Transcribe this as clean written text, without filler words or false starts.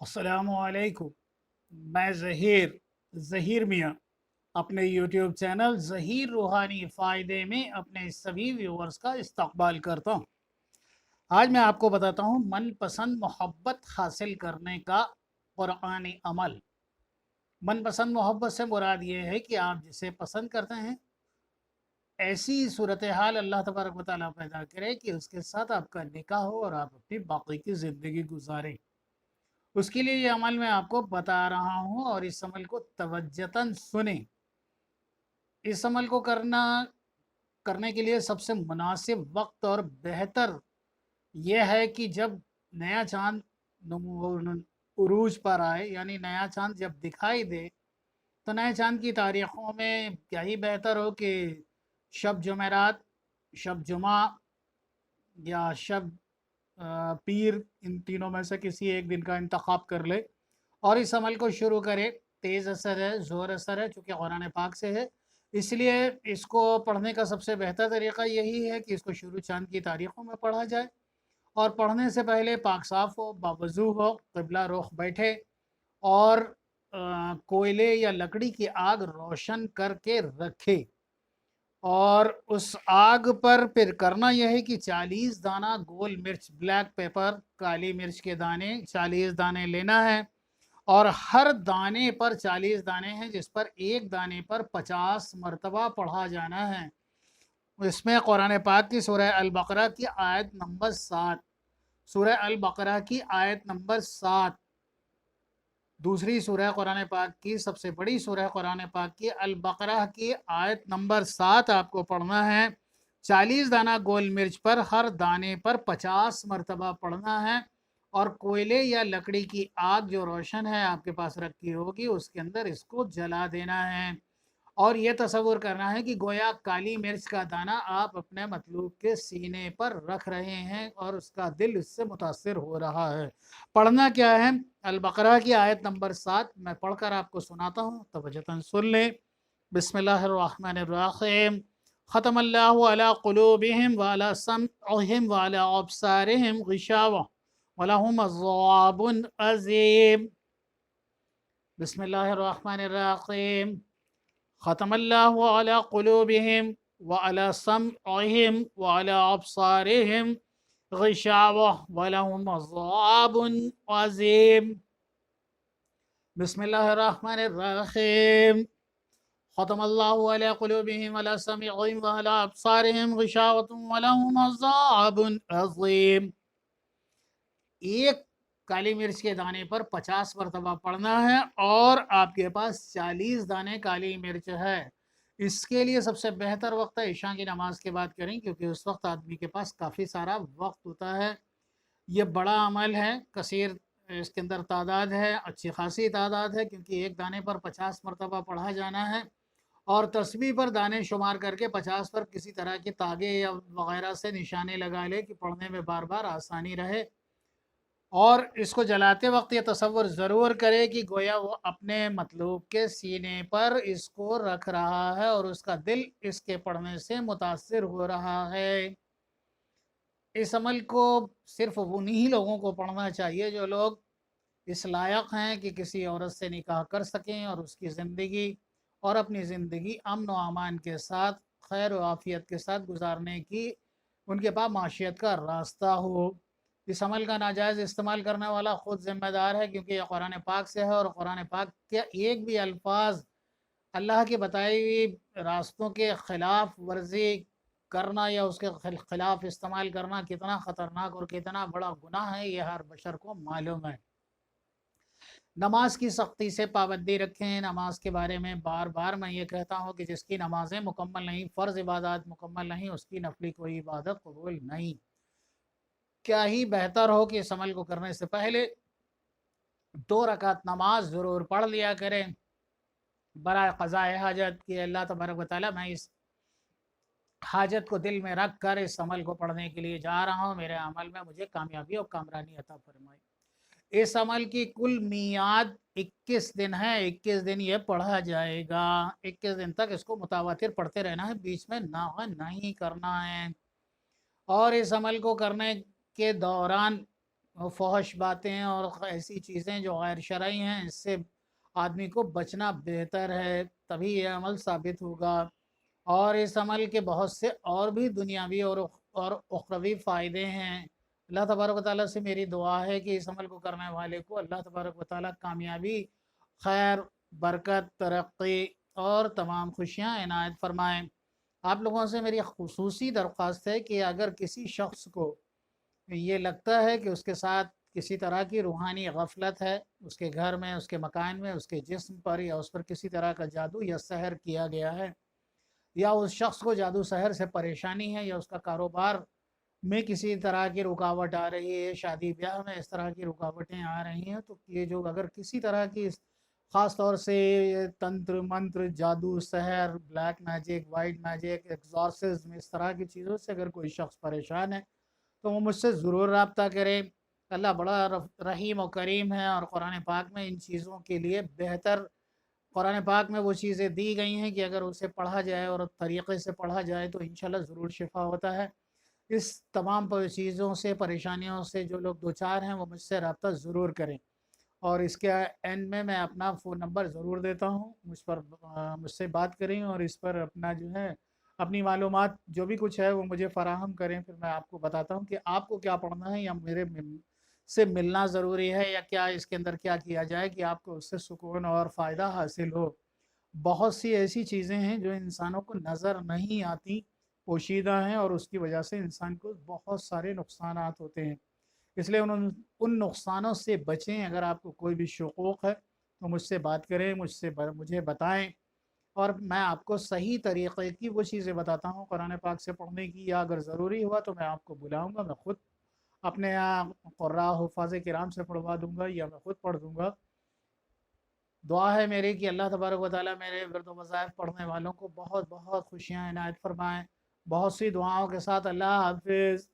अस्सलामुअलैकुम। मैं ज़हीर मियाँ अपने यूट्यूब चैनल ज़हीर रूहानी फ़ायदे में अपने सभी व्यूवर्स का इस्तकबाल करता हूँ। आज मैं आपको बताता हूँ मनपसंद मोहब्बत हासिल करने का क़ुरआनी अमल। मनपसंद मोहब्बत से मुराद ये है कि आप जिसे पसंद करते हैं ऐसी सूरत हाल अल्लाह तबारक व तआला पैदा करे कि उसके साथ आपका निकाह हो और आप अपनी बाकी की ज़िंदगी गुजारें। उसके लिए ये अमल मैं आपको बता रहा हूँ और इस अमल को तवज्जतन सुने। इस अमल को करने के लिए सबसे मुनासिब वक्त और बेहतर यह है कि जब नया चांद उरूज पर आए, यानी नया चांद जब दिखाई दे, तो नए चांद की तारीख़ों में क्या ही बेहतर हो कि शब जुमेरात, शब जुमा या शब पीर, इन तीनों में से किसी एक दिन का इंतखाब कर ले और इस अमल को शुरू करे। तेज़ असर है, ज़ोर असर है, चूँकि कुरान पाक से है, इसलिए इसको पढ़ने का सबसे बेहतर तरीक़ा यही है कि इसको शुरू चाँद की तारीख़ों में पढ़ा जाए और पढ़ने से पहले पाक साफ़ हो, बावज़ू हो, क़िबला रुख बैठे और कोयले या लकड़ी की आग रोशन करके रखे और उस आग पर फिर करना यह है कि 40 दाना गोल मिर्च, ब्लैक पेपर, काली मिर्च के दाने 40 दाने लेना है और हर दाने पर 40 दाने हैं, जिस पर एक दाने पर 50 मरतबा पढ़ा जाना है। इसमें कुरान पाक की सूरह अल बकरा की आयत नंबर 7, सूरह अल बकरा की आयत नंबर 7, दूसरी सूरह कुरान पाक की सबसे बड़ी सूरह कुरान पाक की अल बकरा की आयत नंबर 7 आपको पढ़ना है। 40 दाना गोल मिर्च पर हर दाने पर 50 मरतबा पढ़ना है और कोयले या लकड़ी की आग जो रोशन है आपके पास रखी होगी उसके अंदर इसको जला देना है और ये तसव्वुर करना है कि गोया काली मिर्च का दाना आप अपने मतलूब के सीने पर रख रहे हैं और उसका दिल इससे मुतासिर हो रहा है। पढ़ना क्या है? अल बकरा की आयत नंबर 7 मैं पढ़कर आपको सुनाता हूँ, तवज्जुहन सुन लें। बिस्मिल्लाहिर्रहमानिर्रहीम। ख़तमल्लाहु अला क़ुलूबिहिम व अला समइहिम व अला अब्सारिहिम ग़िशावा व लहुम अज़ाबुन अज़ीम। बिस्मिल्लाहिर्रहमानिर्रहीम। ख़तमल्लाहु अला क़ुलूबिहिम व अला समइहिम व अला अब्सारिहिम ग़िशावा व लहुम अज़ाबुन अज़ीम। बिस्मिल्लाहिर्रहमानिर्रहीम। ख़तमल्लाहु अला क़ुलूबिहिम व अला समइहिम व अला अब्सारिहिम ग़िशावतुन व लहुम अज़ाबुन अज़ीम। एक काली मिर्च के दाने पर 50 मरतबा पढ़ना है और आपके पास 40 दाने काली मिर्च है। इसके लिए सबसे बेहतर वक्त है इशा की नमाज के बाद करें, क्योंकि उस वक्त आदमी के पास काफ़ी सारा वक्त होता है। ये बड़ा अमल है, कसीर इसके अंदर तादाद है, अच्छी खासी तादाद है, क्योंकि एक दाने पर 50 मरतबा पढ़ा जाना है और तस्बीह पर दाने शुमार करके 50 पर किसी तरह के तागे या वगैरह से निशाने लगा ले कि पढ़ने में बार बार आसानी रहे। और इसको जलाते वक्त ये तसव्वुर ज़रूर करे कि गोया वो अपने मतलूब के सीने पर इसको रख रहा है और उसका दिल इसके पढ़ने से मुतासिर हो रहा है। इस अमल को सिर्फ उन्हीं लोगों को पढ़ना चाहिए जो लोग इस लायक हैं कि किसी औरत से निकाह कर सकें और उसकी ज़िंदगी और अपनी ज़िंदगी अमन व अमान के साथ, खैर व आफ़ियत के साथ गुजारने की उनके पास माशियत का रास्ता हो। इस अमल का नाजायज़ इस्तेमाल करने वाला ख़ुद ज़िम्मेदार है, क्योंकि यह कुरान पाक से है और कुरान पाक के एक भी अल्फाज अल्लाह की बताई हुई रास्तों के ख़िलाफ़ वर्जी करना या उसके ख़िलाफ़ इस्तेमाल करना कितना ख़तरनाक और कितना बड़ा गुनाह है, ये हर बशर को मालूम है। नमाज की सख्ती से पाबंदी रखें। नमाज के बारे में बार बार मैं ये कहता हूँ कि जिसकी नमाज़ें मुकम्मल नहीं, फ़र्ज़ इबादत मुकम्मल नहीं, उसकी नफली कोई इबादत कबूल नहीं। क्या ही बेहतर हो कि इस अमल को करने से पहले 2 रकात नमाज ज़रूर पढ़ लिया करें बराए क़ज़ाए हाजत कि अल्लाह तबारक व तआला मैं इस हाजत को दिल में रख कर इस अमल को पढ़ने के लिए जा रहा हूँ, मेरे अमल में मुझे कामयाबी और कामरानी अता फरमाए। इस अमल की कुल मियाद 21 दिन है। 21 दिन ये पढ़ा जाएगा। 21 दिन तक इसको मुतावातिर पढ़ते रहना है, बीच में नागा नहीं करना है। और इस अमल को करने के दौरान فحش باتیں اور ایسی چیزیں جو غیر شرعی ہیں، اس سے آدمی کو بچنا بہتر ہے، تبھی یہ عمل ثابت ہوگا۔ اور اس عمل کے بہت سے اور بھی دنیاوی اور اخروی فائدے ہیں۔ اللہ تبارک و تعالیٰ سے میری دعا ہے کہ اس عمل کو کرنے والے کو اللہ تبارک و تعالیٰ کامیابی، خیر، برکت، ترقی اور تمام خوشیاں عنایت فرمائیں۔ آپ لوگوں سے میری خصوصی درخواست ہے کہ اگر کسی شخص کو یہ لگتا ہے کہ اس کے ساتھ کسی طرح کی روحانی غفلت ہے، اس کے گھر میں، اس کے مکان میں، اس کے جسم پر، یا اس پر کسی طرح کا جادو یا سحر کیا گیا ہے، یا اس شخص کو جادو سحر سے پریشانی ہے، یا اس کا کاروبار میں کسی طرح کی رکاوٹ آ رہی ہے، شادی بیاہ میں اس طرح کی رکاوٹیں آ رہی ہیں، تو یہ جو اگر کسی طرح کی خاص طور سے تنتر منتر، جادو سحر، بلیک میجک، وائٹ میجک، ایگزورسزم، اس طرح کی چیزوں سے اگر کوئی شخص پریشان ہے تو وہ مجھ سے ضرور رابطہ کرے۔ اللہ بڑا رحیم و کریم ہے، اور قرآن پاک میں ان چیزوں کے لیے بہتر، قرآن پاک میں وہ چیزیں دی گئی ہیں کہ اگر اسے پڑھا جائے اور طریقے سے پڑھا جائے تو انشاءاللہ ضرور شفا ہوتا ہے۔ اس تمام چیزوں سے، پریشانیوں سے جو لوگ دوچار ہیں وہ مجھ سے رابطہ ضرور کریں، اور اس کے اینڈ میں اپنا فون نمبر ضرور دیتا ہوں، مجھ سے بات کریں، اور اس پر اپنا جو ہے اپنی معلومات جو بھی کچھ ہے وہ مجھے فراہم کریں، پھر میں آپ کو بتاتا ہوں کہ آپ کو کیا پڑھنا ہے، یا میرے سے ملنا ضروری ہے، یا کیا اس کے اندر کیا کیا جائے کہ آپ کو اس سے سکون اور فائدہ حاصل ہو۔ بہت سی ایسی چیزیں ہیں جو انسانوں کو نظر نہیں آتی، پوشیدہ ہیں، اور اس کی وجہ سے انسان کو بہت سارے نقصانات ہوتے ہیں۔ اس لیے ان نقصانوں سے بچیں۔ اگر آپ کو کوئی بھی شکوک ہے تو مجھ سے بات کریں، مجھے بتائیں، اور میں آپ کو صحیح طریقے کی وہ چیزیں بتاتا ہوں قرآن پاک سے پڑھنے کی، یا اگر ضروری ہوا تو میں آپ کو بلاؤں گا، میں خود اپنے یہاں قراء حفاظ کرام سے پڑھوا دوں گا، یا میں خود پڑھ دوں گا۔ دعا ہے میری کہ اللہ تبارک و تعالیٰ میرے ورد و وظائف پڑھنے والوں کو بہت بہت خوشیاں عنایت فرمائیں۔ بہت سی دعاؤں کے ساتھ اللہ حافظ۔